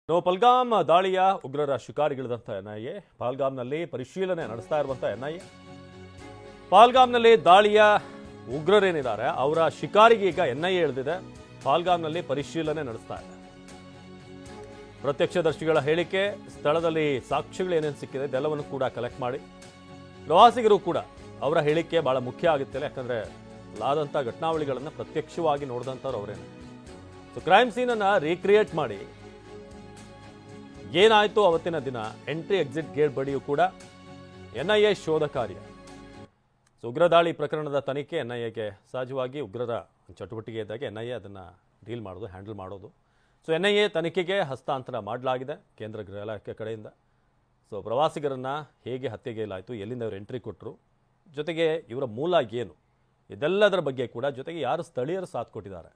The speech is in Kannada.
ಪಹಲ್ಗಾಮ್ ದಾಳಿಯ ಉಗ್ರರ ಶಿಕಾರಿಗಳಿದಂಥ ಎನ್ಐಎ ಪಹಲ್ಗಾಮ್ನಲ್ಲಿ ಪರಿಶೀಲನೆ ನಡೆಸ್ತಾ ಇರುವಂಥ ಎನ್ಐಎ ಪಹಲ್ಗಾಮ್ನಲ್ಲಿ ದಾಳಿಯ ಉಗ್ರರೇನಿದ್ದಾರೆ ಅವರ ಶಿಕಾರಿಗೆ ಈಗ ಎನ್ಐಎ ಇಳಿದಿದೆ. ಪಹಲ್ಗಾಮ್ನಲ್ಲಿ ಪರಿಶೀಲನೆ ನಡೆಸ್ತಾ ಇದೆ. ಪ್ರತ್ಯಕ್ಷದರ್ಶಿಗಳ ಹೇಳಿಕೆ, ಸ್ಥಳದಲ್ಲಿ ಸಾಕ್ಷ್ಯಗಳು ಏನೇನು ಸಿಕ್ಕಿದೆ ಇದೆಲ್ಲವನ್ನು ಕೂಡ ಕಲೆಕ್ಟ್ ಮಾಡಿ ಪ್ರವಾಸಿಗರು ಕೂಡ ಅವರ ಹೇಳಿಕೆ ಬಹಳ ಮುಖ್ಯ ಆಗುತ್ತೆ. ಯಾಕಂದ್ರೆ ಆದಂಥ ಘಟನಾವಳಿಗಳನ್ನು ಪ್ರತ್ಯಕ್ಷವಾಗಿ ನೋಡಿದಂಥವ್ರು ಅವರೇನೆ. ಸೊ ಕ್ರೈಮ್ ಸೀನನ್ನು ರೀಕ್ರಿಯೇಟ್ ಮಾಡಿ ಏನಾಯಿತು ಅವತ್ತಿನ ದಿನ ಎಂಟ್ರಿ ಎಕ್ಸಿಟ್ ಗೇಟ್ ಬಳಿಯೂ ಕೂಡ ಎನ್ಐಎ ಶೋಧ ಕಾರ್ಯ. ಸೊ ಉಗ್ರ ದಾಳಿ ಪ್ರಕರಣದ ತನಿಖೆ ಎನ್ಐಎಗೆ ಸಹಜವಾಗಿ ಉಗ್ರರ ಚಟುವಟಿಕೆ ಇದ್ದಾಗ ಎನ್ಐಎ ಅದನ್ನು ಡೀಲ್ ಮಾಡೋದು, ಹ್ಯಾಂಡಲ್ ಮಾಡೋದು. ಸೊ ಎನ್ಐಎ ತನಿಖೆಗೆ ಹಸ್ತಾಂತರ ಮಾಡಲಾಗಿದೆ ಕೇಂದ್ರ ಗೃಹ ಇಲಾಖೆ ಕಡೆಯಿಂದ. ಸೊ ಪ್ರವಾಸಿಗರನ್ನು ಹೇಗೆ ಹತ್ಯೆಗೈಲಾಯಿತು, ಎಲ್ಲಿಂದ ಅವರು ಎಂಟ್ರಿ ಕೊಟ್ಟರು, ಜೊತೆಗೆ ಇವರ ಮೂಲ ಏನು, ಇದೆಲ್ಲದರ ಬಗ್ಗೆ ಕೂಡ, ಜೊತೆಗೆ ಯಾರು ಸ್ಥಳೀಯರು ಸಾಥ್ ಕೊಟ್ಟಿದ್ದಾರೆ